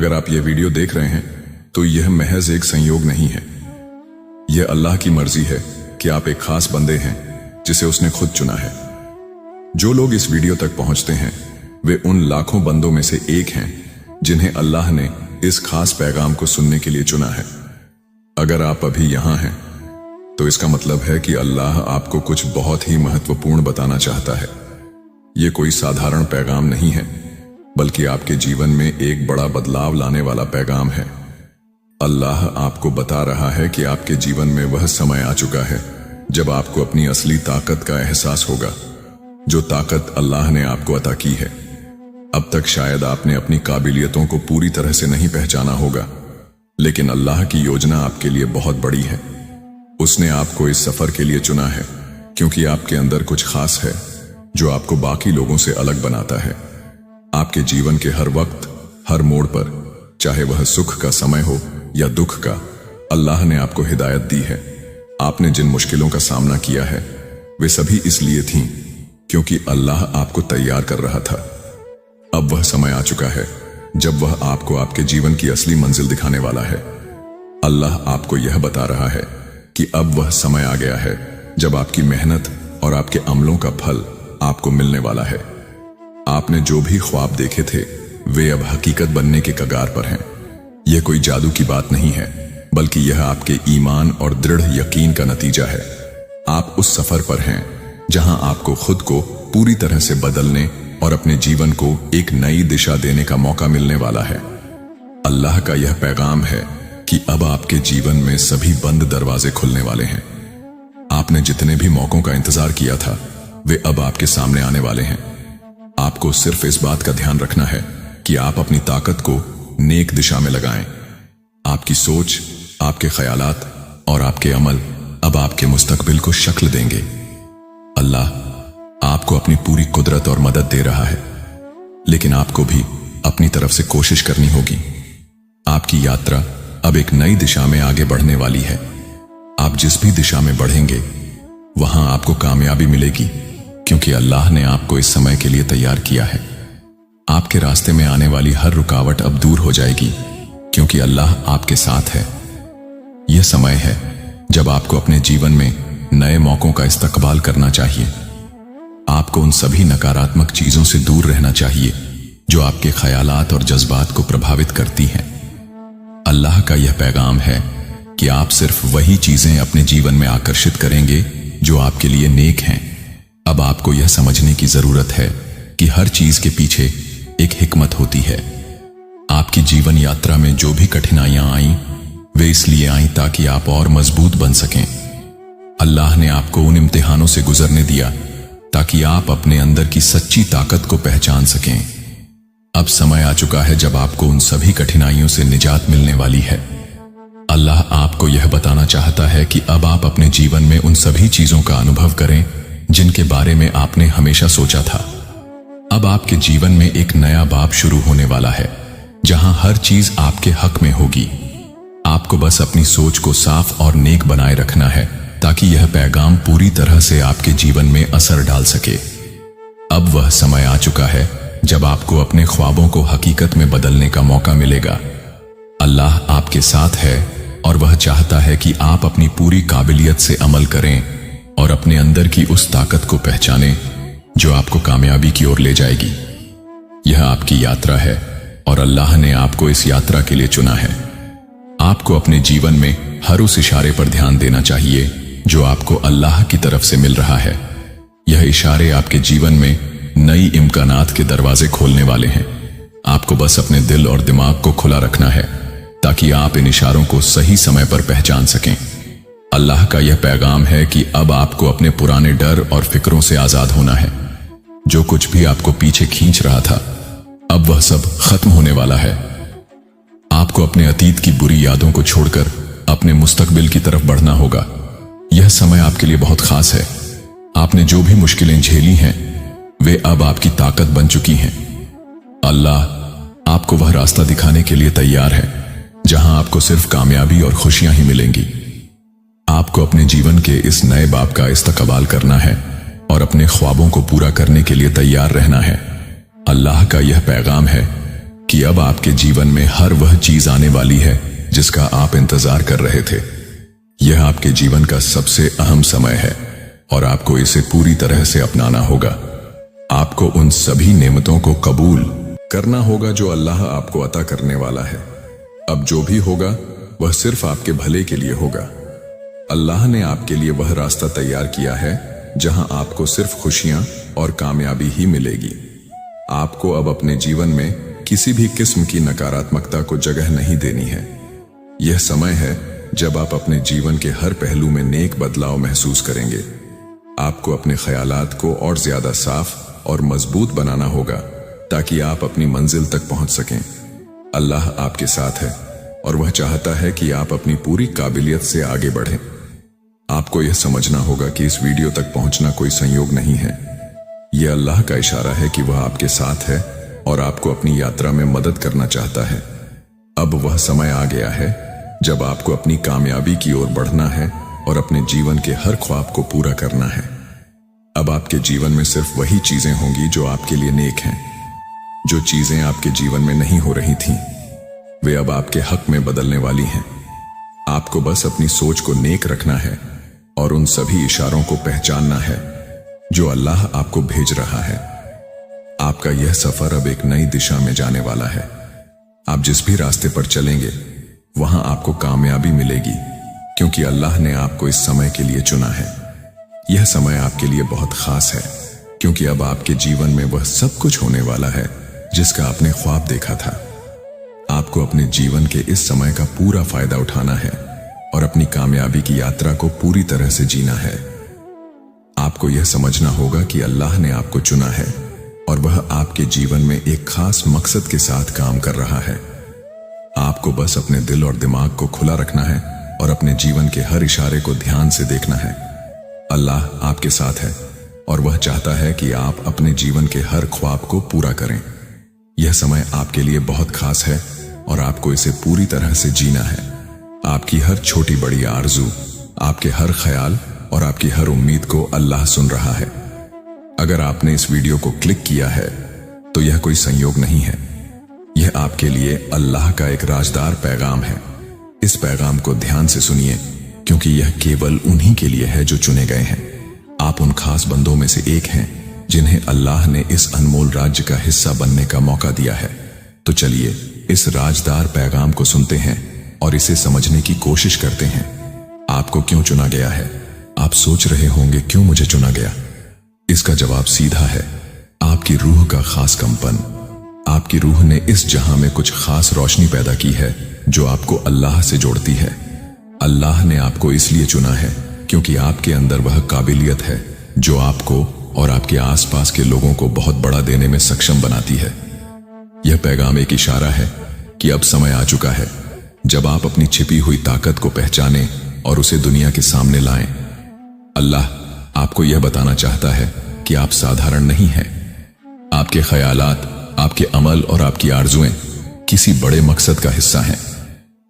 अगर आप ये वीडियो देख रहे हैं तो यह महज एक संयोग नहीं है। यह अल्लाह की मर्जी है कि आप एक खास बंदे हैं जिसे उसने खुद चुना है। जो लोग इस वीडियो तक पहुंचते हैं वे उन लाखों बंदों में से एक हैं जिन्हें अल्लाह ने इस खास पैगाम को सुनने के लिए चुना है। अगर आप अभी यहां हैं तो इसका मतलब है कि अल्लाह आपको कुछ बहुत ही महत्वपूर्ण बताना चाहता है। यह कोई साधारण पैगाम नहीं है, बल्कि आपके जीवन में एक बड़ा बदलाव लाने वाला पैगाम है। अल्लाह आपको बता रहा है कि आपके जीवन में वह समय आ चुका है जब आपको अपनी असली ताकत का एहसास होगा, जो ताकत अल्लाह ने आपको अता की है। अब तक शायद आपने अपनी काबिलियतों को पूरी तरह से नहीं पहचाना होगा, लेकिन अल्लाह की योजना आपके लिए बहुत बड़ी है। उसने आपको इस सफर के लिए चुना है क्योंकि आपके अंदर कुछ खास है जो आपको बाकी लोगों से अलग बनाता है। आपके जीवन के हर वक्त, हर मोड़ पर, चाहे वह सुख का समय हो या दुख का, अल्लाह ने आपको हिदायत दी है। आपने जिन मुश्किलों का सामना किया है वे सभी इसलिए थीं क्योंकि अल्लाह आपको तैयार कर रहा था। अब वह समय आ चुका है जब वह आपको आपके जीवन की असली मंजिल दिखाने वाला है। अल्लाह आपको यह बता रहा है कि अब वह समय आ गया है जब आपकी मेहनत और आपके अमलों का फल आपको मिलने वाला है। आपने जो भी ख्वाब देखे थे वे अब हकीकत बनने के कगार पर हैं। यह कोई जादू की बात नहीं है, बल्कि यह आपके ईमान और दृढ़ यकीन का नतीजा है। आप उस सफर पर हैं जहां आपको खुद को पूरी तरह से बदलने और अपने जीवन को एक नई दिशा देने का मौका मिलने वाला है। अल्लाह का यह पैगाम है कि अब आपके जीवन में सभी बंद दरवाजे खुलने वाले हैं। आपने जितने भी मौकों का इंतजार किया था वे अब आपके सामने आने वाले हैं। आपको सिर्फ इस बात का ध्यान रखना है कि आप अपनी ताकत को नेक दिशा में लगाएं। आपकी सोच, आपके ख्यालात और आपके अमल अब आपके मुस्तकबिल को शक्ल देंगे। अल्लाह आपको अपनी पूरी कुदरत और मदद दे रहा है, लेकिन आपको भी अपनी तरफ से कोशिश करनी होगी। आपकी यात्रा अब एक नई दिशा में आगे बढ़ने वाली है। आप जिस भी दिशा में बढ़ेंगे वहां आपको कामयाबी मिलेगी, क्योंकि अल्लाह ने आपको इस समय के लिए तैयार किया है। आपके रास्ते में आने वाली हर रुकावट अब दूर हो जाएगी, क्योंकि अल्लाह आपके साथ है। यह समय है जब आपको अपने जीवन में नए मौकों का इस्तकबाल करना चाहिए। आपको उन सभी नकारात्मक चीजों से दूर रहना चाहिए जो आपके ख्यालात और जज्बात को प्रभावित करती हैं। अल्लाह का यह पैगाम है कि आप सिर्फ वही चीजें अपने जीवन में आकर्षित करेंगे जो आपके लिए नेक हैं। अब आपको यह समझने की जरूरत है कि हर चीज के पीछे एक हिकमत होती है। आपकी जीवन यात्रा में जो भी कठिनाइयां आईं वे इसलिए आईं ताकि आप और मजबूत बन सकें। अल्लाह ने आपको उन इम्तिहानों से गुजरने दिया ताकि आप अपने अंदर की सच्ची ताकत को पहचान सकें। अब समय आ चुका है जब आपको उन सभी कठिनाइयों से निजात मिलने वाली है। अल्लाह आपको यह बताना चाहता है कि अब आप अपने जीवन में उन सभी चीजों का अनुभव करें जिनके बारे में आपने हमेशा सोचा था। अब आपके जीवन में एक नया बाब शुरू होने वाला है जहां हर चीज आपके हक में होगी। आपको बस अपनी सोच को साफ और नेक बनाए रखना है ताकि यह पैगाम पूरी तरह से आपके जीवन में असर डाल सके। अब वह समय आ चुका है जब आपको अपने ख्वाबों को हकीकत में बदलने का मौका मिलेगा। अल्लाह आपके साथ है और वह चाहता है कि आप अपनी पूरी काबिलियत से अमल करें और अपने अंदर की उस ताकत को पहचानें जो आपको कामयाबी की ओर ले जाएगी। यह आपकी यात्रा है और अल्लाह ने आपको इस यात्रा के लिए चुना है। आपको अपने जीवन में हर उस इशारे पर ध्यान देना चाहिए जो आपको अल्लाह की तरफ से मिल रहा है। यह इशारे आपके जीवन में नई इम्कानात के दरवाजे खोलने वाले हैं। आपको बस अपने दिल और दिमाग को खुला रखना है ताकि आप इन इशारों को सही समय पर पहचान सकें। अल्लाह का यह पैगाम है कि अब आपको अपने पुराने डर और फिक्रों से आजाद होना है। जो कुछ भी आपको पीछे खींच रहा था अब वह सब खत्म होने वाला है। आपको अपने अतीत की बुरी यादों को छोड़कर अपने मुस्तकबिल की तरफ बढ़ना होगा। यह समय आपके लिए बहुत खास है। आपने जो भी मुश्किलें झेली हैं वे अब आपकी ताकत बन चुकी हैं। अल्लाह आपको वह रास्ता दिखाने के लिए तैयार है जहां आपको सिर्फ कामयाबी और खुशियां ही मिलेंगी। आपको अपने जीवन के इस नए बाब का इस्तकबाल करना है और अपने ख्वाबों को पूरा करने के लिए तैयार रहना है। अल्लाह का यह पैगाम है कि अब आपके जीवन में हर वह चीज आने वाली है जिसका आप इंतजार कर रहे थे। यह आपके जीवन का सबसे अहम समय है और आपको इसे पूरी तरह से अपनाना होगा। आपको उन सभी नेमतों को कबूल करना होगा जो अल्लाह आपको अता करने वाला है। अब जो भी होगा वह सिर्फ आपके भले के लिए होगा। अल्लाह ने आपके लिए वह रास्ता तैयार किया है जहां आपको सिर्फ खुशियां और कामयाबी ही मिलेगी। आपको अब अपने जीवन में किसी भी किस्म की नकारात्मकता को जगह नहीं देनी है। यह समय है जब आप अपने जीवन के हर पहलू में नेक बदलाव महसूस करेंगे। आपको अपने ख्यालात को और ज्यादा साफ और मजबूत बनाना होगा ताकि आप अपनी मंजिल तक पहुंच सकें। अल्लाह आपके साथ है और वह चाहता है कि आप अपनी पूरी काबिलियत से आगे बढ़ें। आपको यह समझना होगा कि इस वीडियो तक पहुंचना कोई संयोग नहीं है। यह अल्लाह का इशारा है कि वह आपके साथ है और आपको अपनी यात्रा में मदद करना चाहता है। अब वह समय आ गया है जब आपको अपनी कामयाबी की ओर बढ़ना है और अपने जीवन के हर ख्वाब को पूरा करना है। अब आपके जीवन में सिर्फ वही चीजें होंगी जो आपके लिए नेक हैं। जो चीजें आपके जीवन में नहीं हो रही थीं, वे अब आपके हक में बदलने वाली हैं। आपको बस अपनी सोच को नेक रखना है और उन सभी इशारों को पहचानना है जो अल्लाह आपको भेज रहा है। आपका यह सफर अब एक नई दिशा में जाने वाला है। आप जिस भी रास्ते पर चलेंगे वहां आपको कामयाबी मिलेगी, क्योंकि अल्लाह ने आपको इस समय के लिए चुना है। यह समय आपके लिए बहुत खास है, क्योंकि अब आपके जीवन में वह सब कुछ होने वाला है जिसका आपने ख्वाब देखा था। आपको अपने जीवन के इस समय का पूरा फायदा उठाना है और अपनी कामयाबी की यात्रा को पूरी तरह से जीना है। आपको यह समझना होगा कि अल्लाह ने आपको चुना है और वह आपके जीवन में एक खास मकसद के साथ काम कर रहा है। आपको बस अपने दिल और दिमाग को खुला रखना है और अपने जीवन के हर इशारे को ध्यान से देखना है। अल्लाह आपके साथ है और वह चाहता है कि आप अपने जीवन के हर ख्वाब को पूरा करें। यह समय आपके लिए बहुत खास है और आपको इसे पूरी तरह से जीना है। आपकी हर छोटी बड़ी आरजू, आपके हर ख्याल और आपकी हर उम्मीद को अल्लाह सुन रहा है। अगर आपने इस वीडियो को क्लिक किया है तो यह कोई संयोग नहीं है। यह आपके लिए अल्लाह का एक राजदार पैगाम है। इस पैगाम को ध्यान से सुनिए, क्योंकि यह केवल उन्हीं के लिए है जो चुने गए हैं। आप उन खास बंदों में से एक हैं जिन्हें अल्लाह ने इस अनमोल राज्य का हिस्सा बनने का मौका दिया है। तो चलिए इस राजदार पैगाम को सुनते हैं और इसे समझने की कोशिश करते हैं। आपको क्यों चुना गया है? आप सोच रहे होंगे क्यों मुझे चुना गया? इसका जवाब सीधा है, आपकी रूह का खास कंपन। आपकी रूह ने इस जहां में कुछ खास रोशनी पैदा की है जो आपको अल्लाह से जोड़ती है। अल्लाह ने आपको इसलिए चुना है क्योंकि आपके अंदर वह काबिलियत है जो आपको और आपके आसपास के लोगों को बहुत बड़ा देने में सक्षम बनाती है। यह पैगाम एक इशारा है कि अब समय आ चुका है जब आप अपनी छिपी हुई ताकत को पहचानें और उसे दुनिया के सामने लाएं। अल्लाह आपको यह बताना चाहता है कि आप साधारण नहीं हैं। आपके ख्यालात, आपके अमल और आपकी आरजुएं किसी बड़े मकसद का हिस्सा हैं।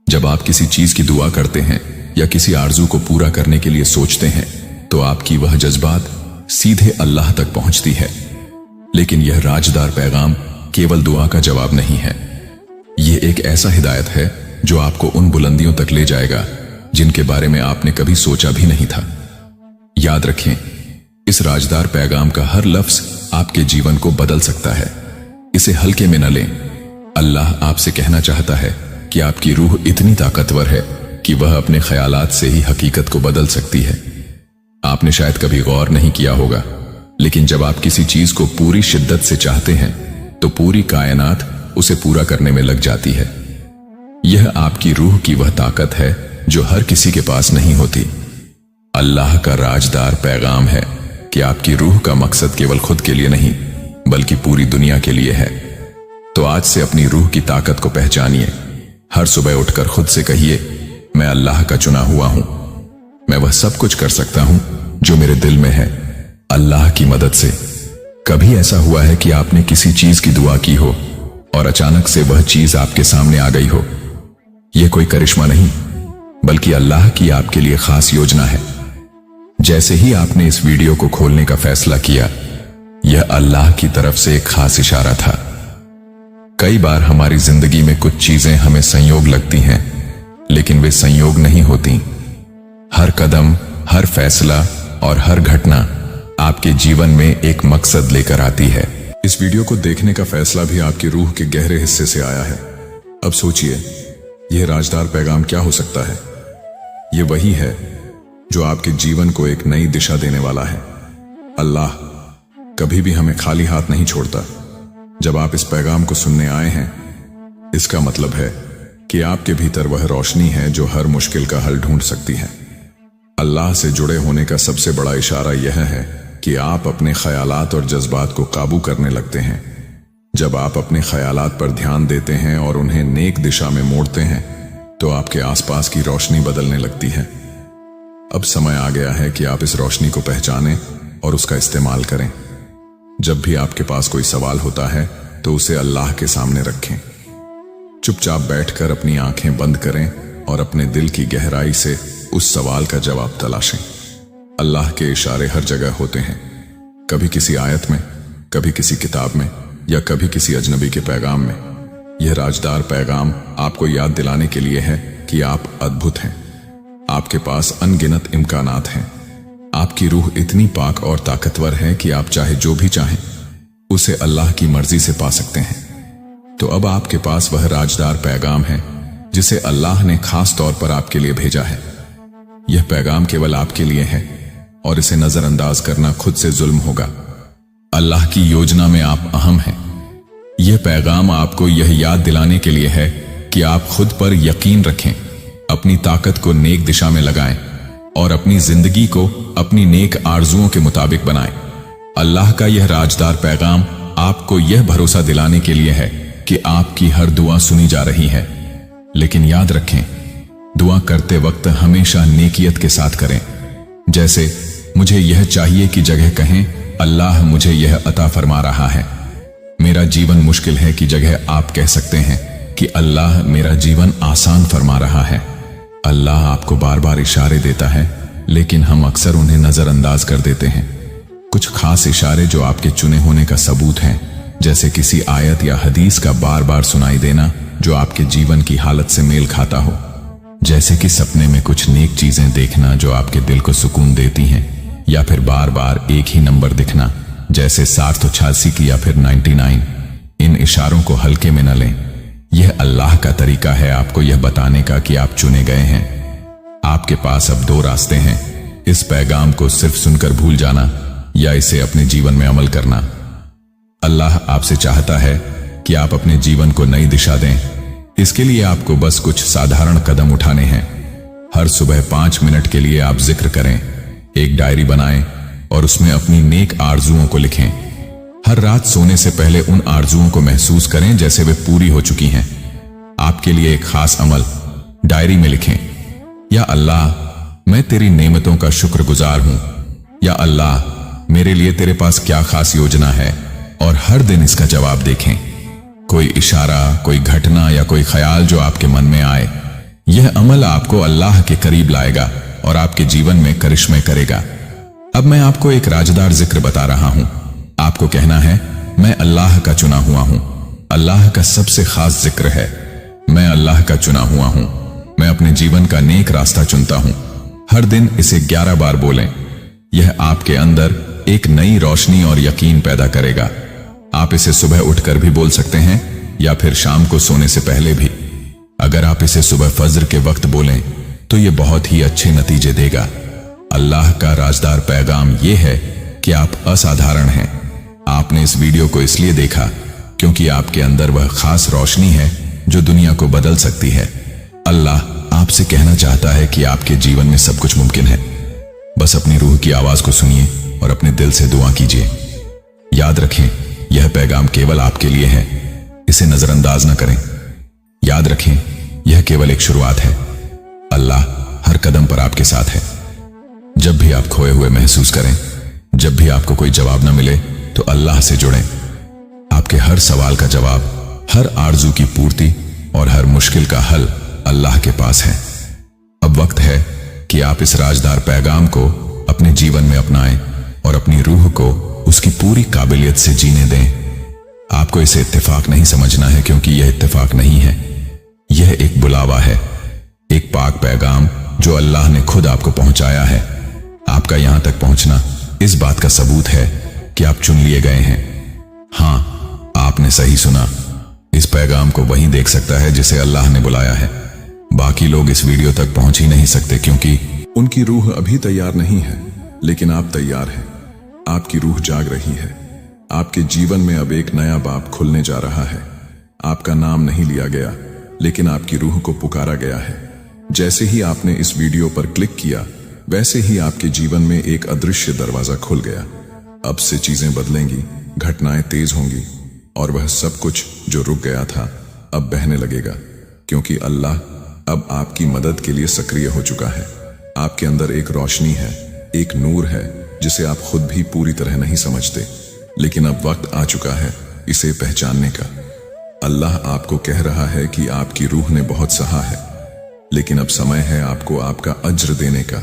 जब आप किसी चीज की दुआ करते हैं या किसी आरजू को पूरा करने के लिए सोचते हैं तो आपकी वह जज्बात सीधे अल्लाह तक पहुंचती है। लेकिन यह राजदार पैगाम केवल दुआ का जवाब नहीं है। यह एक ऐसा हिदायत है जो आपको उन बुलंदियों तक ले जाएगा जिनके बारे में आपने कभी सोचा भी नहीं था। याद रखें, इस राजदार पैगाम का हर लफ्ज आपके जीवन को बदल सकता है। इसे हल्के में न लें। अल्लाह आपसे कहना चाहता है कि आपकी रूह इतनी ताकतवर है कि वह अपने ख्यालात से ही हकीकत को बदल सकती है। आपने शायद कभी गौर नहीं किया होगा, लेकिन जब आप किसी चीज को पूरी शिद्दत से चाहते हैं तो पूरी कायनात उसे पूरा करने में लग जाती है। यह आपकी रूह की वह ताकत है जो हर किसी के पास नहीं होती। अल्लाह का राजदार पैगाम है कि आपकी रूह का मकसद केवल खुद के लिए नहीं बल्कि पूरी दुनिया के लिए है। तो आज से अपनी रूह की ताकत को पहचानिए। हर सुबह उठकर खुद से कहिए, मैं अल्लाह का चुना हुआ हूं। मैं वह सब कुछ कर सकता हूं जो मेरे दिल में है, अल्लाह की मदद से। कभी ऐसा हुआ है कि आपने किसी चीज की दुआ की हो और अचानक से वह चीज आपके सामने आ गई हो? यह कोई करिश्मा नहीं, बल्कि अल्लाह की आपके लिए खास योजना है। जैसे ही आपने इस वीडियो को खोलने का फैसला किया, यह अल्लाह की तरफ से एक खास इशारा था। कई बार हमारी जिंदगी में कुछ चीजें हमें संयोग लगती हैं, लेकिन वे संयोग नहीं होती। हर कदम, हर फैसला और हर घटना आपके जीवन में एक मकसद लेकर आती है। इस वीडियो को देखने का फैसला भी आपकी रूह के गहरे हिस्से से आया है। अब सोचिए, यह राजदार पैगाम क्या हो सकता है? यह वही है जो आपके जीवन को एक नई दिशा देने वाला है। अल्लाह कभी भी हमें खाली हाथ नहीं छोड़ता। जब आप इस पैगाम को सुनने आए हैं, इसका मतलब है कि आपके भीतर वह रोशनी है जो हर मुश्किल का हल ढूंढ सकती है। अल्लाह से जुड़े होने का सबसे बड़ा इशारा यह है कि आप अपने ख्यालात और जज्बात को काबू करने लगते हैं। जब आप अपने ख्यालात पर ध्यान देते हैं और उन्हें नेक दिशा में मोड़ते हैं, तो आपके आसपास की रोशनी बदलने लगती है। अब समय आ गया है कि आप इस रोशनी को पहचानें और उसका इस्तेमाल करें। जब भी आपके पास कोई सवाल होता है, तो उसे अल्लाह के सामने रखें। चुपचाप बैठकर अपनी आंखें बंद करें और अपने दिल की गहराई से उस सवाल का जवाब तलाशें। अल्लाह के इशारे हर जगह होते हैं, कभी किसी आयत में, कभी किसी किताब में, या कभी किसी अजनबी के पैगाम में। यह राजदार पैगाम आपको याद दिलाने के लिए है कि आप अद्भुत हैं। आपके पास अनगिनत इम्कानात हैं। आपकी रूह इतनी पाक और ताकतवर है कि आप चाहे जो भी चाहें उसे अल्लाह की मर्जी से पा सकते हैं। तो अब आपके पास वह राजदार पैगाम है जिसे अल्लाह ने खास तौर पर आपके लिए भेजा है। यह पैगाम केवल आपके लिए है और इसे नजरअंदाज करना खुद से जुल्म होगा। अल्लाह की योजना में आप अहम हैं। यह पैगाम आपको यह याद दिलाने के लिए है कि आप खुद पर यकीन रखें, अपनी ताकत को नेक दिशा में लगाएं और अपनी जिंदगी को अपनी नेक आरजुओं के मुताबिक बनाएं। अल्लाह का यह राजदार पैगाम आपको यह भरोसा दिलाने के लिए है कि आपकी हर दुआ सुनी जा रही है। लेकिन याद रखें, दुआ करते वक्त हमेशा नेकियत के साथ करें। जैसे मुझे यह चाहिए की जगह कहें अल्लाह मुझे यह अता फरमा रहा है। मेरा जीवन मुश्किल है की जगह आप कह सकते हैं कि अल्लाह मेरा जीवन आसान फरमा रहा है। अल्लाह आपको बार बार इशारे देता है, लेकिन हम अक्सर उन्हें नजरअंदाज कर देते हैं। कुछ खास इशारे जो आपके चुने होने का सबूत हैं, जैसे किसी आयत या हदीस का बार बार सुनाई देना जो आपके जीवन की हालत से मेल खाता हो। जैसे कि सपने में कुछ नेक चीजें देखना जो आपके दिल को सुकून देती हैं, या फिर बार बार एक ही नंबर दिखना, जैसे 786 की या फिर 99। इन इशारों को हल्के में न लें। यह अल्लाह का तरीका है आपको यह बताने का कि आप चुने गए हैं। आपके पास अब दो रास्ते हैं, इस पैगाम को सिर्फ सुनकर भूल जाना या इसे अपने जीवन में अमल करना। अल्लाह आपसे चाहता है कि आप अपने जीवन को नई दिशा दें। इसके लिए आपको बस कुछ साधारण कदम उठाने हैं। हर सुबह 5 मिनट के लिए आप जिक्र करें, एक डायरी बनाएं और उसमें अपनी नेक आरजुओं को लिखें। हर रात सोने से पहले उन आरजुओं को महसूस करें जैसे वे पूरी हो चुकी हैं। आपके लिए एक खास अमल डायरी में लिखें, या अल्लाह मैं तेरी नेमतों का शुक्रगुजार हूं, या अल्लाह मेरे लिए तेरे पास क्या खास योजना है, और हर दिन इसका जवाब देखें। कोई इशारा, कोई घटना या कोई ख्याल जो आपके मन में आए, यह अमल आपको अल्लाह के करीब लाएगा और आपके जीवन में करिश्मे करेगा। अब मैं आपको एक राजदार जिक्र बता रहा हूं। आपको कहना है, मैं अल्लाह का चुना हुआ हूं। अल्लाह का सबसे खास जिक्र है, मैं अल्लाह का चुना हुआ हूं। मैं अपने जीवन का नेक रास्ता चुनता हूं। हर दिन इसे 11 बार बोलें। यह आपके अंदर एक नई रोशनी और यकीन पैदा करेगा। आप इसे सुबह उठकर भी बोल सकते हैं या फिर शाम को सोने से पहले भी। अगर आप इसे सुबह फज्र के वक्त बोलें तो यह बहुत ही अच्छे नतीजे देगा। अल्लाह का राजदार पैगाम यह है कि आप असाधारण हैं। आपने इस वीडियो को इसलिए देखा क्योंकि आपके अंदर वह खास रोशनी है जो दुनिया को बदल सकती है। अल्लाह आपसे कहना चाहता है कि आपके जीवन में सब कुछ मुमकिन है। बस अपनी रूह की आवाज को सुनिए और अपने दिल से दुआ कीजिए। याद रखें, यह पैगाम केवल आपके लिए है, इसे नजरअंदाज न करें। याद रखें, यह केवल एक शुरुआत है। अल्लाह हर कदम पर आपके साथ है। जब भी आप खोए हुए महसूस करें, जब भी आपको कोई जवाब न मिले, तो अल्लाह से जुड़ें। आपके हर सवाल का जवाब, हर आरजू की पूर्ति और हर मुश्किल का हल अल्लाह के पास है। अब वक्त है कि आप इस राजदार पैगाम को अपने जीवन में अपनाएं और अपनी रूह को उसकी पूरी काबिलियत से जीने दें। आपको इसे इत्तेफाक नहीं समझना है, क्योंकि यह इत्तेफाक नहीं है। यह एक बुलावा है, एक पाक पैगाम जो अल्लाह ने खुद आपको पहुंचाया है। आपका यहां तक पहुंचना इस बात का सबूत है कि आप चुन लिए गए हैं। हां, आपने सही सुना। इस पैगाम को वही देख सकता है जिसे अल्लाह ने बुलाया है। बाकी लोग इस वीडियो तक पहुंच ही नहीं सकते, क्योंकि उनकी रूह अभी तैयार नहीं है। लेकिन आप तैयार हैं। आपकी रूह जाग रही है। आपके जीवन में अब एक नया बाब खुलने जा रहा है। आपका नाम नहीं लिया गया, लेकिन आपकी रूह को पुकारा गया है। जैसे ही आपने इस वीडियो पर क्लिक किया, वैसे ही आपके जीवन में एक अदृश्य दरवाजा खुल गया। अब से चीजें बदलेंगी, घटनाएं तेज होंगी, और वह सब कुछ जो रुक गया था अब बहने लगेगा, क्योंकि अल्लाह अब आपकी मदद के लिए सक्रिय हो चुका है। आपके अंदर एक रोशनी है, एक नूर है जिसे आप खुद भी पूरी तरह नहीं समझते, लेकिन अब वक्त आ चुका है इसे पहचानने का। अल्लाह आपको कह रहा है कि आपकी रूह ने बहुत सहा है, लेकिन अब समय है आपको आपका अज्र देने का।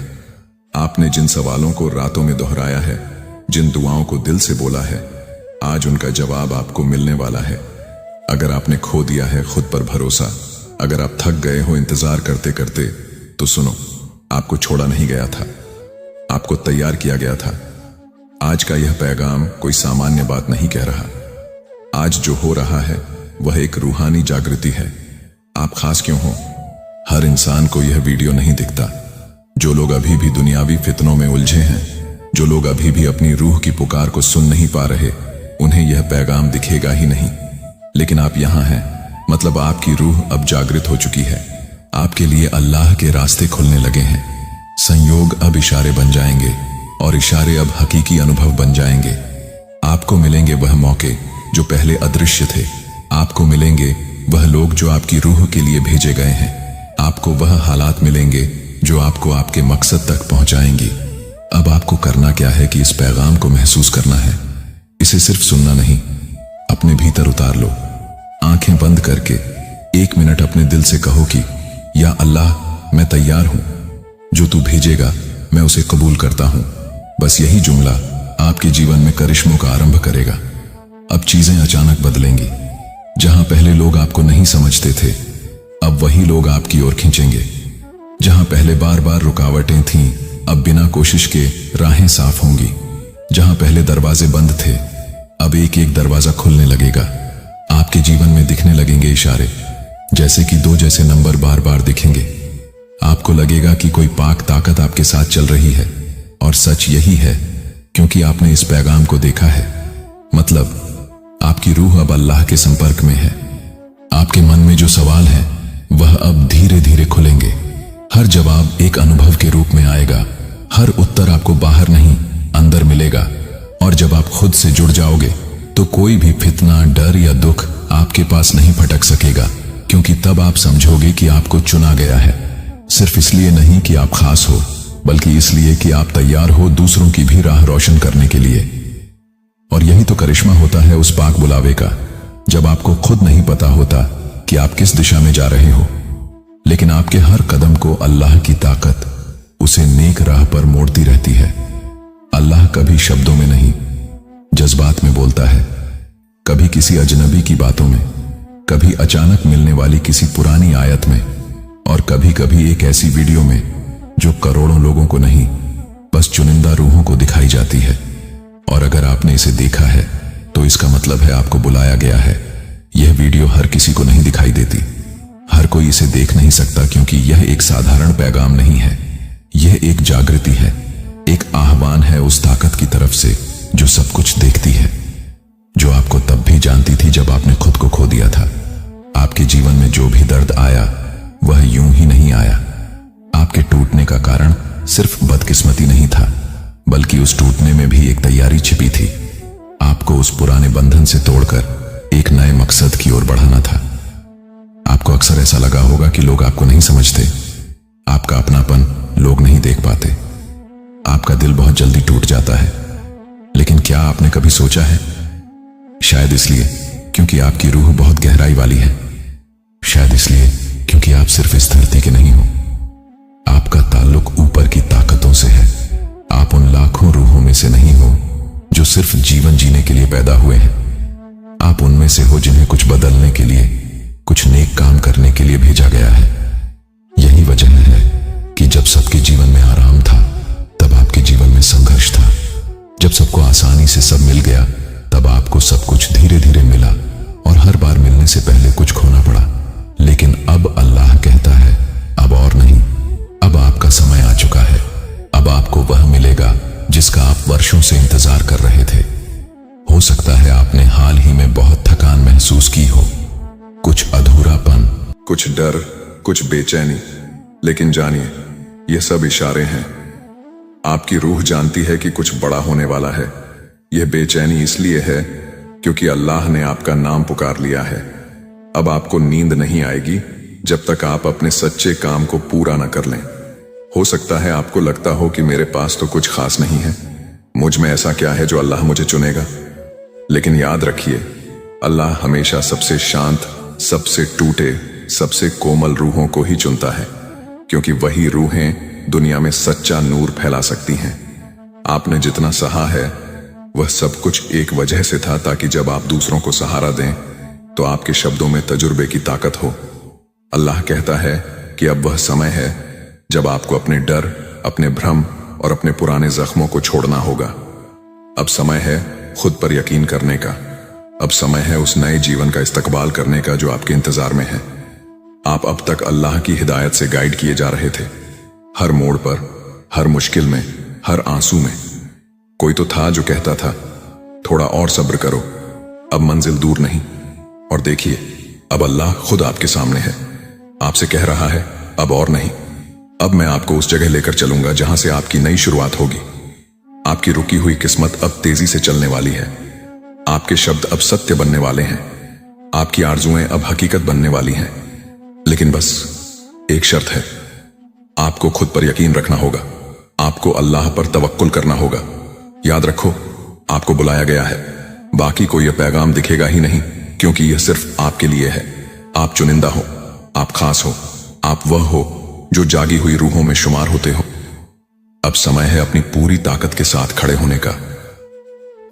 आपने जिन सवालों को रातों में दोहराया है, जिन दुआओं को दिल से बोला है, आज उनका जवाब आपको मिलने वाला है। अगर आपने खो दिया है खुद पर भरोसा, अगर आप थक गए हो इंतजार करते करते, तो सुनो, आपको छोड़ा नहीं गया था, आपको तैयार किया गया था। आज का यह पैगाम कोई सामान्य बात नहीं कह रहा। आज जो हो रहा है वह एक रूहानी जागृति है। आप खास क्यों हो? हर इंसान को यह वीडियो नहीं दिखता। जो लोग अभी भी दुनियावी फितनों में उलझे हैं, जो लोग अभी भी अपनी रूह की पुकार को सुन नहीं पा रहे, उन्हें यह पैगाम दिखेगा ही नहीं। लेकिन आप यहां हैं, मतलब आपकी रूह अब जागृत हो चुकी है। आपके लिए अल्लाह के रास्ते खुलने लगे हैं। संयोग अब इशारे बन जाएंगे, और इशारे अब हकीकी अनुभव बन जाएंगे। आपको मिलेंगे वह मौके जो पहले अदृश्य थे। आपको मिलेंगे वह लोग जो आपकी रूह के लिए भेजे गए हैं। आपको वह हालात मिलेंगे जो आपको आपके मकसद तक पहुंचाएंगी। अब आपको करना क्या है कि इस पैगाम को महसूस करना है। इसे सिर्फ सुनना नहीं, अपने भीतर उतार लो। आंखें बंद करके 1 मिनट अपने दिल से कहो कि या अल्लाह, मैं तैयार हूं। जो तू भेजेगा मैं उसे कबूल करता हूं। बस यही जुमला आपके जीवन में करिश्मों का आरंभ करेगा। अब चीजें अचानक बदलेंगी। जहां पहले लोग आपको नहीं समझते थे, अब वही लोग आपकी ओर खींचेंगे। जहां पहले बार बार रुकावटें थीं, अब बिना कोशिश के राहें साफ होंगी। जहां पहले दरवाजे बंद थे, अब एक एक दरवाजा खुलने लगेगा। आपके जीवन में दिखने लगेंगे इशारे, जैसे कि 2 जैसे नंबर बार बार दिखेंगे। आपको लगेगा कि कोई पाक ताकत आपके साथ चल रही है, और सच यही है, क्योंकि आपने इस पैगाम को देखा है। मतलब आपकी रूह अब अल्लाह के संपर्क में है। आपके मन में जो सवाल है वह अब धीरे धीरे खुलेंगे। हर जवाब एक अनुभव के रूप में आएगा। हर उत्तर आपको बाहर नहीं, अंदर मिलेगा। और जब आप खुद से जुड़ जाओगे, तो कोई भी फितना, डर या दुख आपके पास नहीं फटक सकेगा, क्योंकि तब आप समझोगे कि आपको चुना गया है। सिर्फ इसलिए नहीं कि आप खास हो, बल्कि इसलिए कि आप तैयार हो दूसरों की भी राह रोशन करने के लिए। और यही तो करिश्मा होता है उस पाक बुलावे का, जब आपको खुद नहीं पता होता कि आप किस दिशा में जा रहे हो, लेकिन आपके हर कदम को अल्लाह की ताकत उसे नेक राह पर मोड़ती रहती है। अल्लाह कभी शब्दों में नहीं, जज्बात में बोलता है। कभी किसी अजनबी की बातों में, कभी अचानक मिलने वाली किसी पुरानी आयत में, और कभी कभी एक ऐसी वीडियो में जो करोड़ों लोगों को नहीं, बस चुनिंदा रूहों को दिखाई जाती है। और अगर आपने इसे देखा है, तो इसका मतलब है आपको बुलाया गया है। यह वीडियो हर किसी को नहीं दिखाई देती। हर कोई इसे देख नहीं सकता, क्योंकि यह एक साधारण पैगाम नहीं है। यह एक जागृति है, एक आह्वान है उस ताकत की तरफ से जो सब कुछ देखती है, जो आपको तब भी जानती थी जब आपने खुद को खो दिया था। आपके जीवन में जो भी दर्द आया, वह यूं ही नहीं आया। आपके टूटने का कारण सिर्फ बदकिस्मती नहीं था, बल्कि उस टूटने में भी एक तैयारी छिपी थी। आपको उस पुराने बंधन से तोड़कर एक नए मकसद की ओर बढ़ाना था। आपको अक्सर ऐसा लगा होगा कि लोग आपको नहीं समझते, आपका अपनापन लोग नहीं देख पाते, आपका दिल बहुत जल्दी टूट जाता है। लेकिन क्या आपने कभी सोचा है? शायद इसलिए क्योंकि आपकी रूह बहुत गहराई वाली है। शायद इसलिए क्योंकि आप सिर्फ इस धरती के नहीं हो। आपका ताल्लुक ऊपर की ताकतों से है। आप उन लाखों रूहों में से नहीं हो जो सिर्फ जीवन जीने के लिए पैदा हुए हैं। आप उनमें से हो जिन्हें कुछ बदलने के लिए, कुछ नेक काम करने के लिए भेजा गया है। यही वजह है कि जब सबके जीवन में आराम था, तब आपके जीवन में संघर्ष था। जब सबको आसानी से सब मिल गया, तब आपको सब कुछ धीरे धीरे मिला और हर बार मिलने से पहले कुछ खोना पड़ा। लेकिन अब अल्लाह कहता है, अब और नहीं, अब आपका समय आ चुका है। अब आपको वह मिलेगा जिसका आप वर्षों से इंतजार कर रहे थे। हो सकता है आपने हाल ही में बहुत थकान महसूस की हो, कुछ अधूरापन, कुछ डर, कुछ बेचैनी, लेकिन जानिए, ये सब इशारे हैं। आपकी रूह जानती है कि कुछ बड़ा होने वाला है। यह बेचैनी इसलिए है क्योंकि अल्लाह ने आपका नाम पुकार लिया है। अब आपको नींद नहीं आएगी जब तक आप अपने सच्चे काम को पूरा न कर लें। हो सकता है आपको लगता हो कि मेरे पास तो कुछ खास नहीं है, मुझ में ऐसा क्या है जो अल्लाह मुझे चुनेगा। लेकिन याद रखिए, अल्लाह हमेशा सबसे शांत, सबसे टूटे, सबसे कोमल रूहों को ही चुनता है, क्योंकि वही रूहें दुनिया में सच्चा नूर फैला सकती हैं। आपने जितना सहा है वह सब कुछ एक वजह से था, ताकि जब आप दूसरों को सहारा दें तो आपके शब्दों में तजुर्बे की ताकत हो। अल्लाह कहता है कि अब वह समय है जब आपको अपने डर, अपने भ्रम और अपने पुराने जख्मों को छोड़ना होगा। अब समय है खुद पर यकीन करने का। अब समय है उस नए जीवन का इस्तकबाल करने का जो आपके इंतजार में है। आप अब तक अल्लाह की हिदायत से गाइड किए जा रहे थे, हर मोड़ पर, हर मुश्किल में, हर आंसू में। कोई तो था जो कहता था, थोड़ा और सब्र करो, अब मंजिल दूर नहीं। और देखिए, अब अल्लाह खुद आपके सामने है, आपसे कह रहा है, अब और नहीं, अब मैं आपको उस जगह लेकर चलूंगा जहां से आपकी नई शुरुआत होगी। आपकी रुकी हुई किस्मत अब तेजी से चलने वाली है। आपके शब्द अब सत्य बनने वाले हैं। आपकी आरजुएं अब हकीकत बनने वाली हैं। लेकिन बस एक शर्त है, आपको खुद पर यकीन रखना होगा। आपको अल्लाह पर तवक्कुल करना होगा। याद रखो, आपको बुलाया गया है। बाकी को यह पैगाम दिखेगा ही नहीं, क्योंकि यह सिर्फ आपके लिए है। आप चुनिंदा हो, आप खास हो, आप वह हो जो जागी हुई रूहों में शुमार होते हो। अब समय है अपनी पूरी ताकत के साथ खड़े होने का।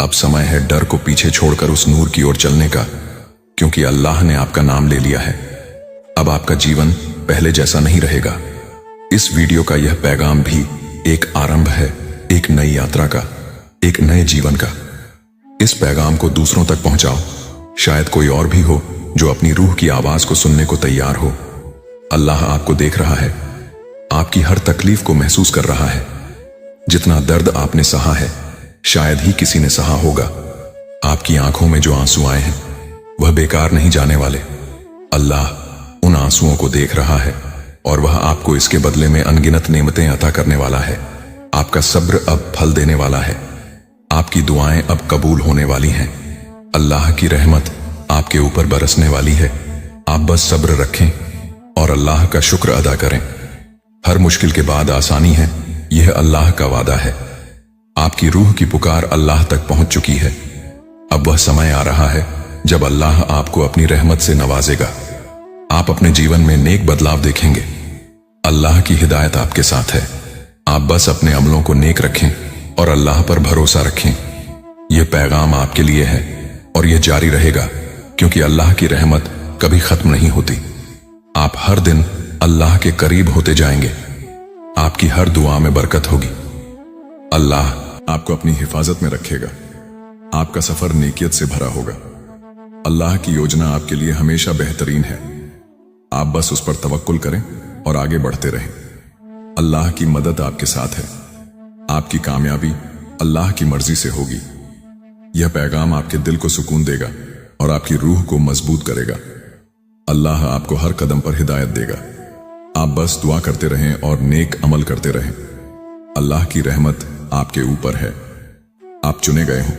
अब समय है डर को पीछे छोड़कर उस नूर की ओर चलने का, क्योंकि अल्लाह ने आपका नाम ले लिया है। अब आपका जीवन पहले जैसा नहीं रहेगा। इस वीडियो का यह पैगाम भी एक आरंभ है, एक नई यात्रा का, एक नए जीवन का। इस पैगाम को दूसरों तक पहुंचाओ। शायद कोई और भी हो जो अपनी रूह की आवाज को सुनने को तैयार हो। अल्लाह आपको देख रहा है, आपकी हर तकलीफ को महसूस कर रहा है। जितना दर्द आपने सहा है, शायद ही किसी ने सहा होगा। आपकी आंखों में जो आंसू आए हैं, वह बेकार नहीं जाने वाले। अल्लाह उन आंसुओं को देख रहा है और वह आपको इसके बदले में अनगिनत नेमतें अता करने वाला है। आपका सब्र अब फल देने वाला है। आपकी दुआएं अब कबूल होने वाली हैं। अल्लाह की रहमत आपके ऊपर बरसने वाली है। आप बस सब्र रखें और अल्लाह का शुक्र अदा करें। हर मुश्किल के बाद आसानी है, यह अल्लाह का वादा है। आपकी रूह की पुकार अल्लाह तक पहुंच चुकी है। अब वह समय आ रहा है जब अल्लाह आपको अपनी रहमत से नवाजेगा। आप अपने जीवन में नेक बदलाव देखेंगे। अल्लाह की हिदायत आपके साथ है। आप बस अपने अमलों को नेक रखें और अल्लाह पर भरोसा रखें। यह पैगाम आपके लिए है और यह जारी रहेगा, क्योंकि अल्लाह की रहमत कभी खत्म नहीं होती। आप हर दिन अल्लाह के करीब होते जाएंगे। आपकी हर दुआ में बरकत होगी। अल्लाह आपको अपनी हिफाजत में रखेगा। आपका सफर नेकियत से भरा होगा। अल्लाह की योजना आपके लिए हमेशा बेहतरीन है। आप बस उस पर तवक्कुल करें और आगे बढ़ते रहें। अल्लाह की मदद आपके साथ है। आपकी कामयाबी अल्लाह की मर्जी से होगी। यह पैगाम आपके दिल को सुकून देगा और आपकी रूह को मजबूत करेगा। अल्लाह आपको हर कदम पर हिदायत देगा। आप बस दुआ करते रहें और नेक अमल करते रहें। अल्लाह की रहमत आपके ऊपर है। आप चुने गए हो।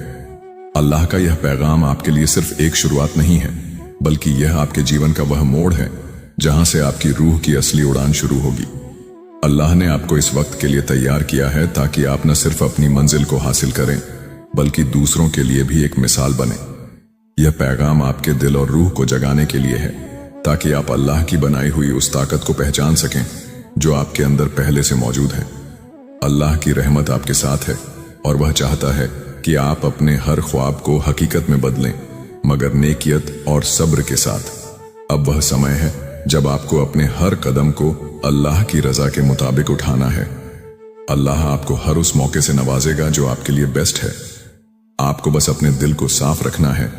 अल्लाह का यह पैगाम आपके लिए सिर्फ एक शुरुआत नहीं है, बल्कि यह आपके जीवन का वह मोड़ है जहां से आपकी रूह की असली उड़ान शुरू होगी। अल्लाह ने आपको इस वक्त के लिए तैयार किया है ताकि आप न सिर्फ अपनी मंजिल को हासिल करें, बल्कि दूसरों के लिए भी एक मिसाल बने। यह पैगाम आपके दिल और रूह को जगाने के लिए है, ताकि आप अल्लाह की बनाई हुई उस ताकत को पहचान सकें जो आपके अंदर पहले से मौजूद है। अल्लाह की रहमत आपके साथ है और वह चाहता है कि आप अपने हर ख्वाब को हकीकत में बदलें। मगर नेकियत और सब्र के साथ। अब वह समय है जब आपको अपने हर कदम को अल्लाह की रजा के मुताबिक उठाना है। अल्लाह आपको हर उस मौके से नवाजेगा जो आपके लिए बेस्ट है। आपको बस अपने दिल को साफ रखना है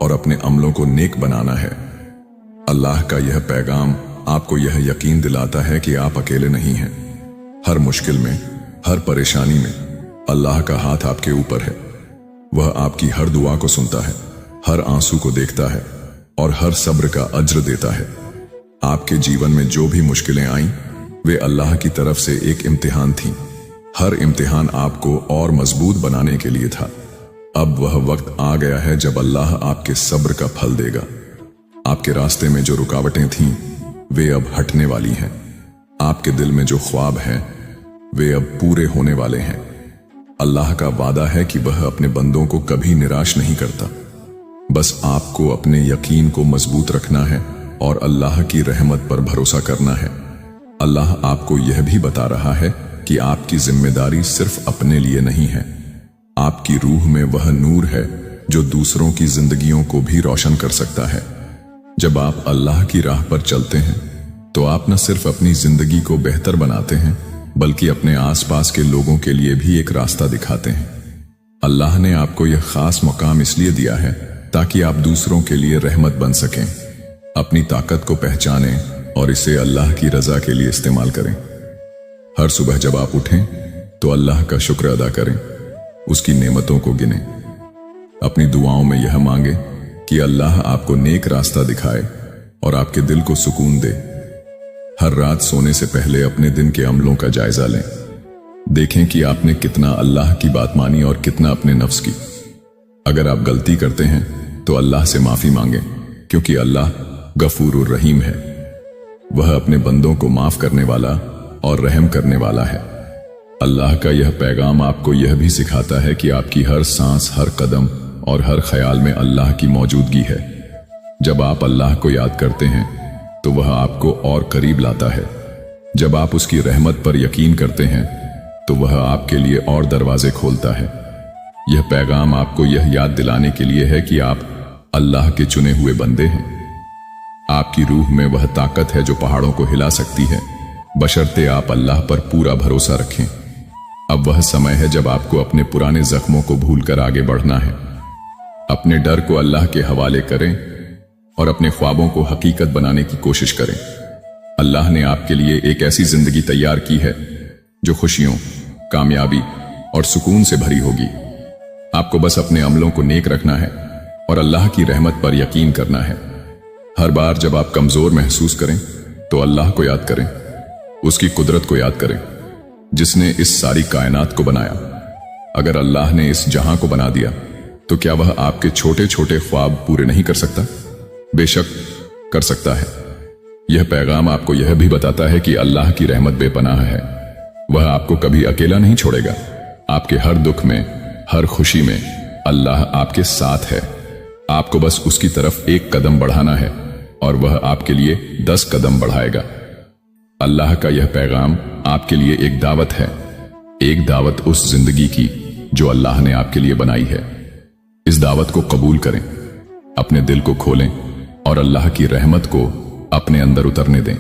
और अपने अमलों को नेक बनाना है। अल्लाह का यह पैगाम आपको यह यकीन दिलाता है कि आप अकेले नहीं हैं। हर मुश्किल में, हर परेशानी में अल्लाह का हाथ आपके ऊपर है। वह आपकी हर दुआ को सुनता है, हर आंसू को देखता है और हर सब्र का अज्र देता है। आपके जीवन में जो भी मुश्किलें आईं, वे अल्लाह की तरफ से एक इम्तिहान थीं। हर इम्तिहान आपको और मजबूत बनाने के लिए था। अब वह वक्त आ गया है जब अल्लाह आपके सब्र का फल देगा। आपके रास्ते में जो रुकावटें थीं, वे अब हटने वाली हैं। आपके दिल में जो ख्वाब हैं, वे अब पूरे होने वाले हैं। अल्लाह का वादा है कि वह अपने बंदों को कभी निराश नहीं करता। बस आपको अपने यकीन को मजबूत रखना है और अल्लाह की रहमत पर भरोसा करना है। अल्लाह आपको यह भी बता रहा है कि आपकी जिम्मेदारी सिर्फ अपने लिए नहीं है। आपकी रूह में वह नूर है जो दूसरों की जिंदगियों को भी रोशन कर सकता है। जब आप अल्लाह की राह पर चलते हैं तो आप न सिर्फ अपनी जिंदगी को बेहतर बनाते हैं, बल्कि अपने आसपास के लोगों के लिए भी एक रास्ता दिखाते हैं। अल्लाह ने आपको यह खास मुकाम इसलिए दिया है ताकि आप दूसरों के लिए रहमत बन सकें। अपनी ताकत को पहचानें और इसे अल्लाह की रजा के लिए इस्तेमाल करें। हर सुबह जब आप उठें तो अल्लाह का शुक्र अदा करें, उसकी नेमतों को गिनें। अपनी दुआओं में यह मांगे कि अल्लाह आपको नेक रास्ता दिखाए और आपके दिल को सुकून दे। हर रात सोने से पहले अपने दिन के अमलों का जायजा लें। देखें कि आपने कितना अल्लाह की बात मानी और कितना अपने नफ्स की। अगर आप गलती करते हैं तो अल्लाह से माफी मांगें, क्योंकि अल्लाह गफूरुर रहीम है। वह अपने बंदों को माफ करने वाला और रहम करने वाला है। अल्लाह का यह पैगाम आपको यह भी सिखाता है कि आपकी हर सांस, हर कदम और हर ख्याल में अल्लाह की मौजूदगी है। जब आप अल्लाह को याद करते हैं तो वह आपको और करीब लाता है। जब आप उसकी रहमत पर यकीन करते हैं तो वह आपके लिए और दरवाजे खोलता है। यह पैगाम आपको यह याद दिलाने के लिए है कि आप अल्लाह के चुने हुए बंदे हैं। आपकी रूह में वह ताकत है जो पहाड़ों को हिला सकती है, बशर्ते आप अल्लाह पर पूरा भरोसा रखें। अब वह समय है जब आपको अपने पुराने जख्मों को भूलकर आगे बढ़ना है। अपने डर को अल्लाह के हवाले करें और अपने ख्वाबों को हकीकत बनाने की कोशिश करें। अल्लाह ने आपके लिए एक ऐसी जिंदगी तैयार की है जो खुशियों, कामयाबी और सुकून से भरी होगी। आपको बस अपने अमलों को नेक रखना है और अल्लाह की रहमत पर यकीन करना है। हर बार जब आप कमजोर महसूस करें तो अल्लाह को याद करें, उसकी कुदरत को याद करें जिसने इस सारी कायनात को बनाया। अगर अल्लाह ने इस जहां को बना दिया तो क्या वह आपके छोटे छोटे ख्वाब पूरे नहीं कर सकता? बेशक कर सकता है। यह पैगाम आपको यह भी बताता है कि अल्लाह की रहमत बेपनाह है। वह आपको कभी अकेला नहीं छोड़ेगा। आपके हर दुख में, हर खुशी में अल्लाह आपके साथ है। आपको बस उसकी तरफ एक कदम बढ़ाना है और वह आपके लिए 10 कदम बढ़ाएगा। अल्लाह का यह पैगाम आपके लिए एक दावत है, एक दावत उस जिंदगी की जो अल्लाह ने आपके लिए बनाई है। इस दावत को कबूल करें, अपने दिल को खोलें और अल्लाह की रहमत को अपने अंदर उतरने दें।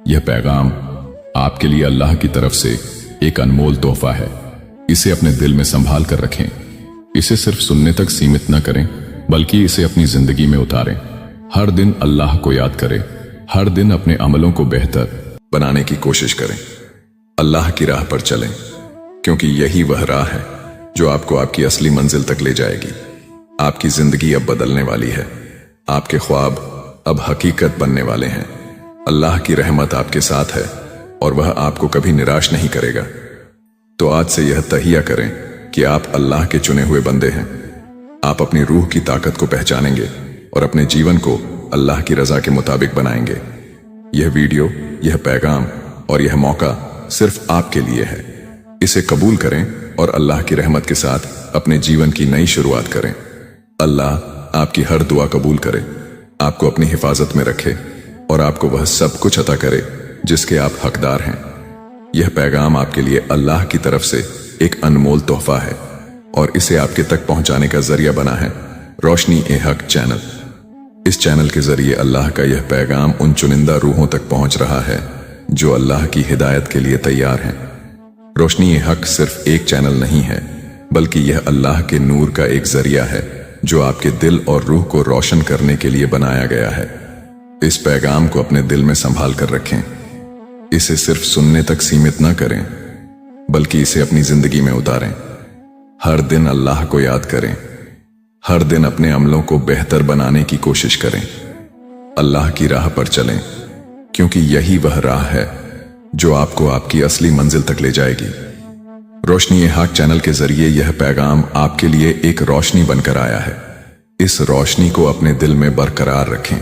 यह पैगाम आपके लिए अल्लाह की तरफ से एक अनमोल तोहफा है। इसे अपने दिल में संभाल कर रखें। इसे सिर्फ सुनने तक सीमित न करें, बल्कि इसे अपनी जिंदगी में उतारें। हर दिन अल्लाह को याद करें, हर दिन अपने अमलों को बेहतर बनाने की कोशिश करें। अल्लाह की राह पर चलें, क्योंकि यही वह राह है जो आपको आपकी असली मंजिल तक ले जाएगी। आपकी जिंदगी अब बदलने वाली है। आपके ख्वाब अब हकीकत बनने वाले हैं। अल्लाह की रहमत आपके साथ है और वह आपको कभी निराश नहीं करेगा। तो आज से यह तहिया करें कि आप अल्लाह के चुने हुए बंदे हैं। आप अपनी रूह की ताकत को पहचानेंगे और अपने जीवन को अल्लाह की रजा के मुताबिक बनाएंगे। यह वीडियो, यह पैगाम और यह मौका सिर्फ आपके लिए है। इसे कबूल करें और अल्लाह की रहमत के साथ अपने जीवन की नई शुरुआत करें। अल्लाह आपकी हर दुआ कबूल करे, आपको अपनी हिफाजत में रखे और आपको वह सब कुछ अता करे जिसके आप हकदार हैं। यह पैगाम आपके लिए अल्लाह की तरफ से एक अनमोल तोहफा है और इसे आपके तक पहुंचाने का जरिया बना है रोशनी ए हक चैनल। इस चैनल के जरिए अल्लाह का यह पैगाम उन चुनिंदा रूहों तक पहुंच रहा है जो अल्लाह की हिदायत के लिए तैयार हैं। रोशनी ए हक सिर्फ एक चैनल नहीं है, बल्कि यह अल्लाह के नूर का एक जरिया है जो आपके दिल और रूह को रोशन करने के लिए बनाया गया है। इस पैगाम को अपने दिल में संभाल कर रखें। इसे सिर्फ सुनने तक सीमित न करें, बल्कि इसे अपनी जिंदगी में उतारें। हर दिन अल्लाह को याद करें। हर दिन अपने अमलों को बेहतर बनाने की कोशिश करें। अल्लाह की राह पर चलें, क्योंकि यही वह राह है जो आपको आपकी असली मंजिल तक ले जाएगी। रोशनी ए हक चैनल के जरिए यह पैगाम आपके लिए एक रोशनी बनकर आया है। इस रोशनी को अपने दिल में बरकरार रखें।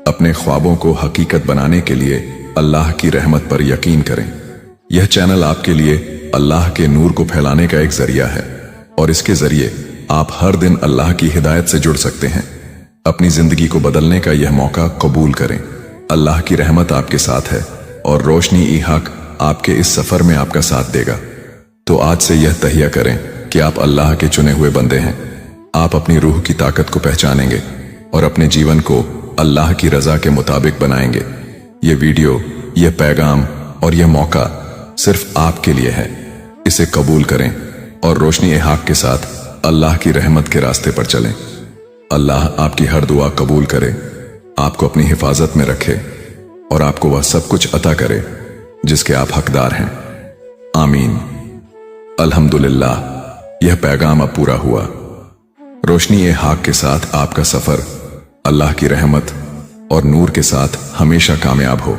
अपने ख्वाबों को हकीकत बनाने के लिए अल्लाह की रहमत पर यकीन करें। यह चैनल आपके लिए अल्लाह के नूर को फैलाने का एक जरिया है, और इसके जरिए आप हर दिन अल्लाह की हिदायत से जुड़ सकते हैं। अपनी जिंदगी को बदलने का यह मौका कबूल करें। अल्लाह की रहमत आपके साथ है और रोशनी ए हक आपके इस सफर में आपका साथ देगा। तो आज से यह तहिया करें कि आप अल्लाह के चुने हुए बंदे हैं। आप अपनी रूह की ताकत को पहचानेंगे और अपने जीवन को अल्लाह की रजा के मुताबिक बनाएंगे। यह वीडियो, यह पैगाम और यह मौका सिर्फ आपके लिए है। इसे कबूल करें और रोशनी ए हक के साथ अल्लाह की रहमत के रास्ते पर चलें। अल्लाह आपकी हर दुआ कबूल करे, आपको अपनी हिफाजत में रखे और आपको वह सब कुछ अता करे जिसके आप हकदार हैं। आमीन। अल्हम्दुलिल्लाह, यह पैगाम अब पूरा हुआ। रोशनी ए हक के साथ आपका सफर अल्लाह की रहमत और नूर के साथ हमेशा कामयाब हो।